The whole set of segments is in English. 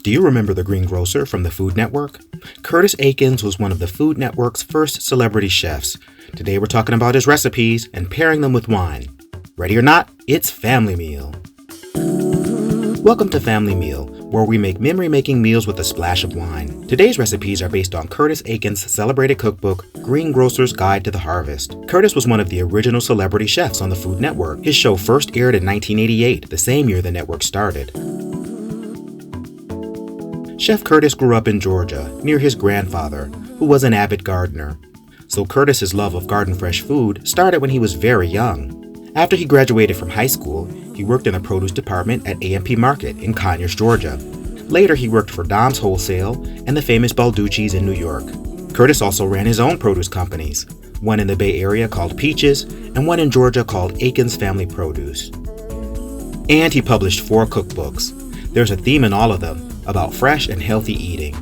Do you remember the Green Grocer from the Food Network? Curtis Aikens was one of the Food Network's first celebrity chefs. Today we're talking about his recipes and pairing them with wine. Ready or not, it's Family Meal. Welcome to Family Meal, where we make memory-making meals with a splash of wine. Today's recipes are based on Curtis Aikens' celebrated cookbook, Green Grocer's Guide to the Harvest. Curtis was one of the original celebrity chefs on the Food Network. His show first aired in 1988, the same year the network started. Chef Curtis grew up in Georgia, near his grandfather, who was an avid gardener. So Curtis's love of garden-fresh food started when he was very young. After he graduated from high school, he worked in the produce department at A&P Market in Conyers, Georgia. Later, he worked for Dom's Wholesale and the famous Balducci's in New York. Curtis also ran his own produce companies, one in the Bay Area called Peaches and one in Georgia called Aikens Family Produce. And he published 4 cookbooks. There's a theme in all of them about fresh and healthy eating.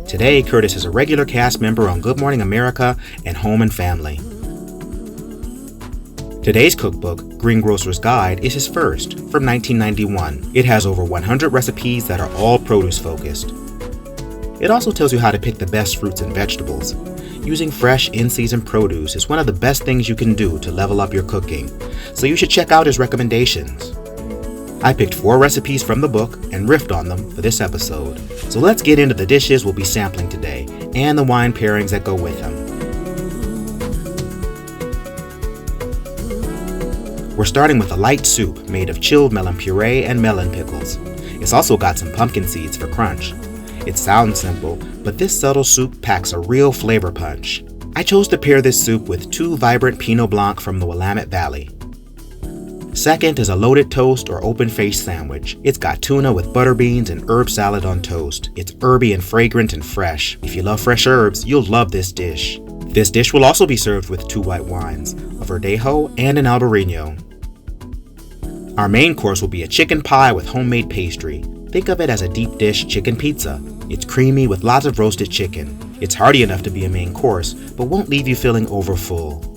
Today, Curtis is a regular cast member on Good Morning America and Home and Family. Today's cookbook, Green Grocer's Guide, is his first, from 1991. It has over 100 recipes that are all produce-focused. It also tells you how to pick the best fruits and vegetables. Using fresh, in-season produce is one of the best things you can do to level up your cooking, so you should check out his recommendations. I picked 4 recipes from the book and riffed on them for this episode. So let's get into the dishes we'll be sampling today, and the wine pairings that go with them. We're starting with a light soup made of chilled melon puree and melon pickles. It's also got some pumpkin seeds for crunch. It sounds simple, but this subtle soup packs a real flavor punch. I chose to pair this soup with 2 vibrant Pinot Blanc from the Willamette Valley. Second is a loaded toast or open-faced sandwich. It's got tuna with butter beans and herb salad on toast. It's herby and fragrant and fresh. If you love fresh herbs, you'll love this dish. This dish will also be served with 2 white wines, a Verdejo and an Albarino. Our main course will be a chicken pie with homemade pastry. Think of it as a deep dish chicken pizza. It's creamy with lots of roasted chicken. It's hearty enough to be a main course, but won't leave you feeling overfull.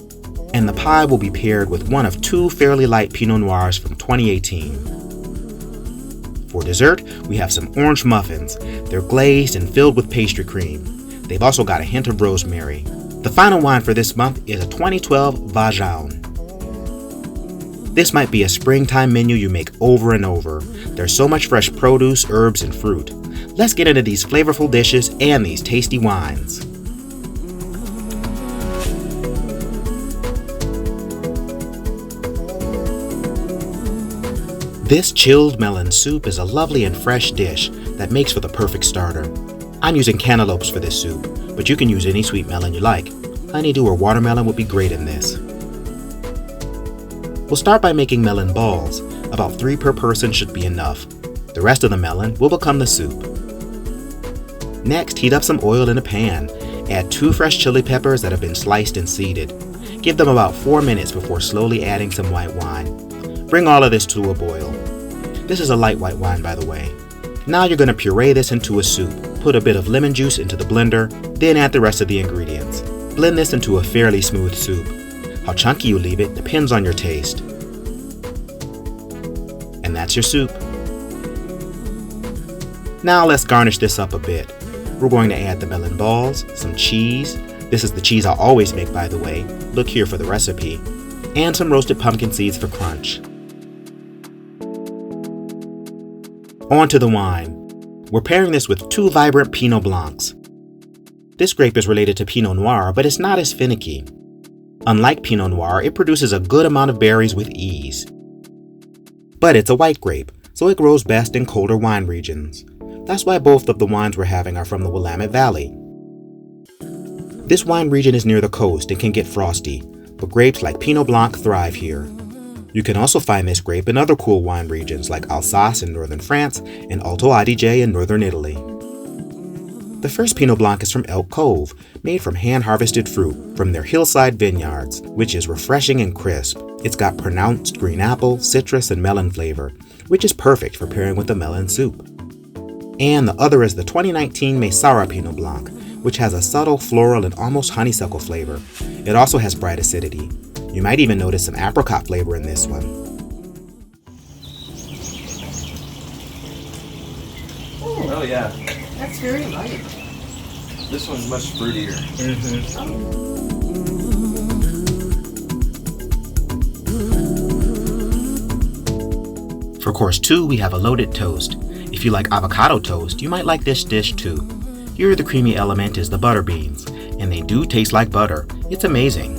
And the pie will be paired with one of 2 fairly light Pinot Noirs from 2018. For dessert, we have some orange muffins. They're glazed and filled with pastry cream. They've also got a hint of rosemary. The final wine for this month is a 2012 Vin Jaune. This might be a springtime menu you make over and over. There's so much fresh produce, herbs, and fruit. Let's get into these flavorful dishes and these tasty wines. This chilled melon soup is a lovely and fresh dish that makes for the perfect starter. I'm using cantaloupes for this soup, but you can use any sweet melon you like. Honeydew or watermelon would be great in this. We'll start by making melon balls. About 3 per person should be enough. The rest of the melon will become the soup. Next, heat up some oil in a pan. Add 2 fresh chili peppers that have been sliced and seeded. Give them about 4 minutes before slowly adding some white wine. Bring all of this to a boil. This is a light white wine, by the way. Now you're going to puree this into a soup. Put a bit of lemon juice into the blender, then add the rest of the ingredients. Blend this into a fairly smooth soup. How chunky you leave it depends on your taste. And that's your soup. Now let's garnish this up a bit. We're going to add the melon balls, some cheese. This is the cheese I always make, by the way. Look here for the recipe. And some roasted pumpkin seeds for crunch. On to the wine. We're pairing this with 2 vibrant Pinot Blancs. This grape is related to Pinot Noir, but it's not as finicky. Unlike Pinot Noir, it produces a good amount of berries with ease. But it's a white grape, so it grows best in colder wine regions. That's why both of the wines we're having are from the Willamette Valley. This wine region is near the coast and can get frosty, but grapes like Pinot Blanc thrive here. You can also find this grape in other cool wine regions like Alsace in northern France and Alto Adige in northern Italy. The first Pinot Blanc is from Elk Cove, made from hand-harvested fruit from their hillside vineyards, which is refreshing and crisp. It's got pronounced green apple, citrus, and melon flavor, which is perfect for pairing with a melon soup. And the other is the 2019 Mesara Pinot Blanc, which has a subtle floral and almost honeysuckle flavor. It also has bright acidity. You might even notice some apricot flavor in this one. Oh yeah. That's very light. This one's much fruitier. For course 2, we have a loaded toast. If you like avocado toast, you might like this dish too. Here the creamy element is the butter beans, and they do taste like butter. It's amazing.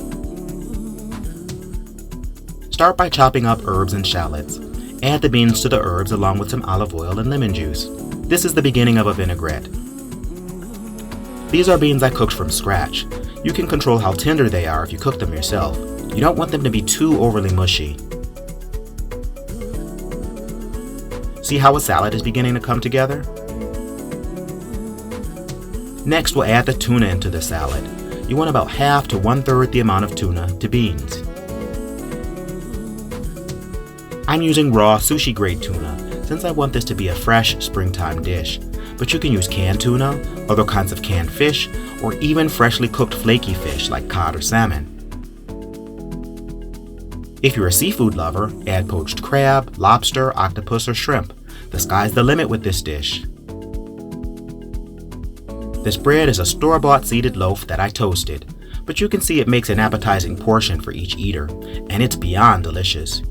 Start by chopping up herbs and shallots. Add the beans to the herbs along with some olive oil and lemon juice. This is the beginning of a vinaigrette. These are beans I cooked from scratch. You can control how tender they are if you cook them yourself. You don't want them to be too overly mushy. See how a salad is beginning to come together? Next, we'll add the tuna into the salad. You want about half to 1/3 the amount of tuna to beans. I'm using raw sushi grade tuna since I want this to be a fresh springtime dish, but you can use canned tuna, other kinds of canned fish, or even freshly cooked flaky fish like cod or salmon. If you're a seafood lover, add poached crab, lobster, octopus, or shrimp. The sky's the limit with this dish. This bread is a store-bought seeded loaf that I toasted, but you can see it makes an appetizing portion for each eater, and it's beyond delicious.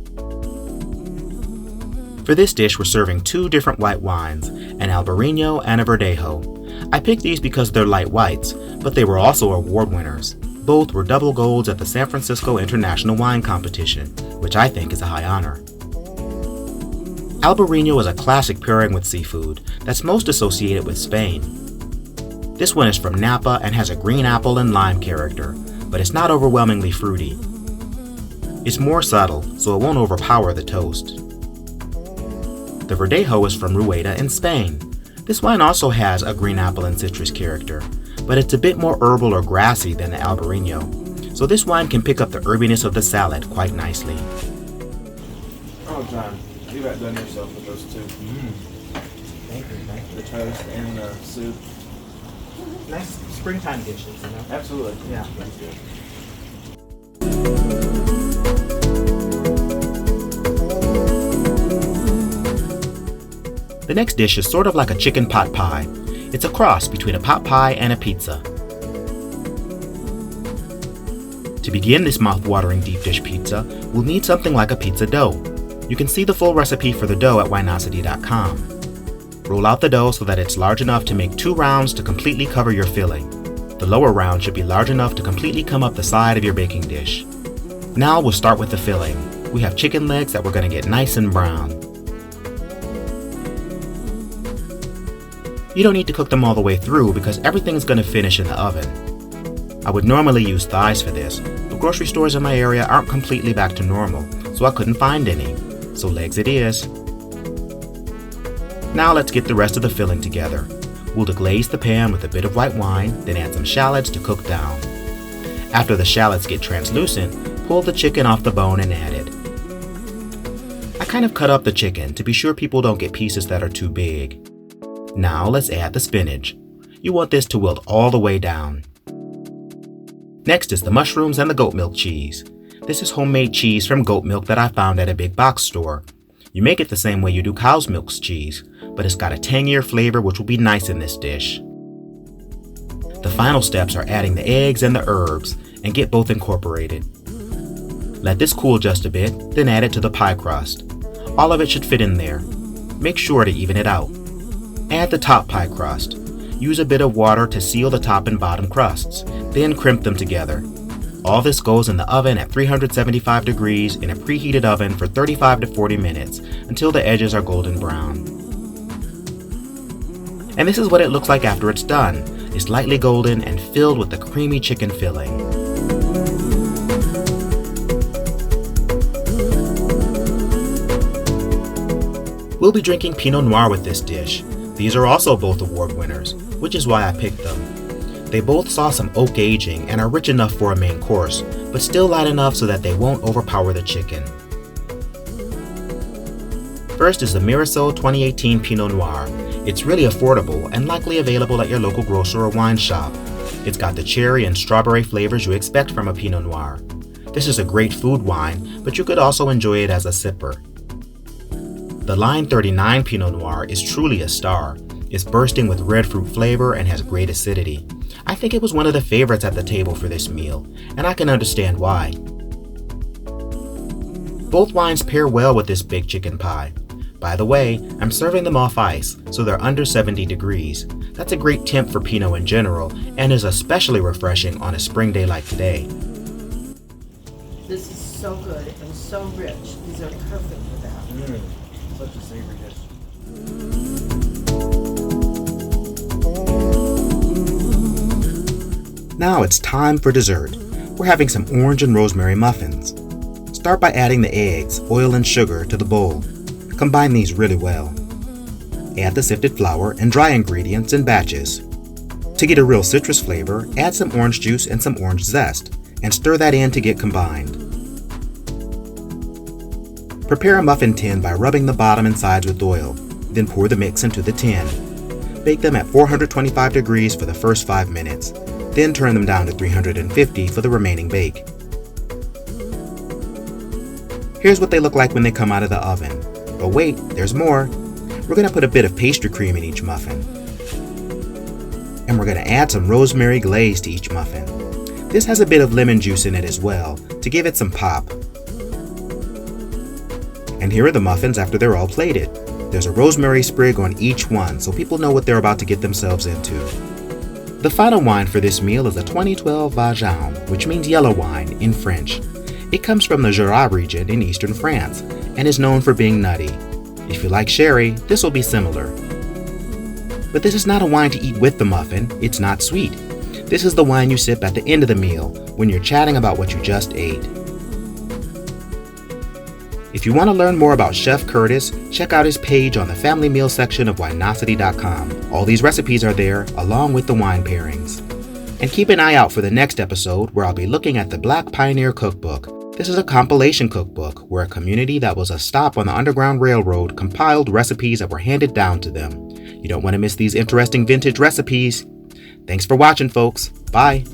For this dish, we're serving 2 different white wines, an Albarino and a Verdejo. I picked these because they're light whites, but they were also award winners. Both were double golds at the San Francisco International Wine Competition, which I think is a high honor. Albarino is a classic pairing with seafood that's most associated with Spain. This one is from Napa and has a green apple and lime character, but it's not overwhelmingly fruity. It's more subtle, so it won't overpower the toast. The Verdejo is from Rueda in Spain. This wine also has a green apple and citrus character, but it's a bit more herbal or grassy than the Albarino, so this wine can pick up the herbiness of the salad quite nicely. Oh, John, you've outdone yourself with those 2. Thank you. The toast and the soup. Nice springtime dishes, you know? Absolutely. Yeah. That's good. The next dish is sort of like a chicken pot pie. It's a cross between a pot pie and a pizza. To begin this mouth-watering deep dish pizza, we'll need something like a pizza dough. You can see the full recipe for the dough at Winosity.com. Roll out the dough so that it's large enough to make 2 rounds to completely cover your filling. The lower round should be large enough to completely come up the side of your baking dish. Now we'll start with the filling. We have chicken legs that we're going to get nice and brown. You don't need to cook them all the way through because everything is going to finish in the oven. I would normally use thighs for this, but grocery stores in my area aren't completely back to normal, so I couldn't find any. So legs it is. Now let's get the rest of the filling together. We'll deglaze the pan with a bit of white wine, then add some shallots to cook down. After the shallots get translucent, pull the chicken off the bone and add it. I kind of cut up the chicken to be sure people don't get pieces that are too big. Now let's add the spinach. You want this to wilt all the way down. Next is the mushrooms and the goat milk cheese. This is homemade cheese from goat milk that I found at a big box store. You make it the same way you do cow's milk cheese, but it's got a tangier flavor which will be nice in this dish. The final steps are adding the eggs and the herbs and get both incorporated. Let this cool just a bit, then add it to the pie crust. All of it should fit in there. Make sure to even it out. Add the top pie crust. Use a bit of water to seal the top and bottom crusts, then crimp them together. All this goes in the oven at 375 degrees in a preheated oven for 35 to 40 minutes until the edges are golden brown. And this is what it looks like after it's done. It's lightly golden and filled with the creamy chicken filling. We'll be drinking Pinot Noir with this dish. These are also both award winners, which is why I picked them. They both saw some oak aging and are rich enough for a main course, but still light enough so that they won't overpower the chicken. First is the Mirasol 2018 Pinot Noir. It's really affordable and likely available at your local grocer or wine shop. It's got the cherry and strawberry flavors you expect from a Pinot Noir. This is a great food wine, but you could also enjoy it as a sipper. The Line 39 Pinot Noir is truly a star. It's bursting with red fruit flavor and has great acidity. I think it was one of the favorites at the table for this meal, and I can understand why. Both wines pair well with this big chicken pie. By the way, I'm serving them off ice, so they're under 70 degrees. That's a great temp for Pinot in general, and is especially refreshing on a spring day like today. This is so good and so rich. These are perfect for that. Such a savory dish. Now it's time for dessert. We're having some orange and rosemary muffins. Start by adding the eggs, oil, and sugar to the bowl. Combine these really well. Add the sifted flour and dry ingredients in batches. To get a real citrus flavor, add some orange juice and some orange zest, and stir that in to get combined. Prepare a muffin tin by rubbing the bottom and sides with oil, then pour the mix into the tin. Bake them at 425 degrees for the first 5 minutes, then turn them down to 350 for the remaining bake. Here's what they look like when they come out of the oven. But wait, there's more. We're going to put a bit of pastry cream in each muffin. And we're going to add some rosemary glaze to each muffin. This has a bit of lemon juice in it as well, to give it some pop. And here are the muffins after they're all plated. There's a rosemary sprig on each one, so people know what they're about to get themselves into. The final wine for this meal is a 2012 Vin Jaune, which means yellow wine in French. It comes from the Jura region in eastern France, and is known for being nutty. If you like sherry, this will be similar. But this is not a wine to eat with the muffin, it's not sweet. This is the wine you sip at the end of the meal, when you're chatting about what you just ate. If you want to learn more about Chef Curtis, check out his page on the family meal section of Winosity.com. All these recipes are there, along with the wine pairings. And keep an eye out for the next episode, where I'll be looking at the Black Pioneer Cookbook. This is a compilation cookbook where a community that was a stop on the Underground Railroad compiled recipes that were handed down to them. You don't want to miss these interesting vintage recipes. Thanks for watching, folks. Bye.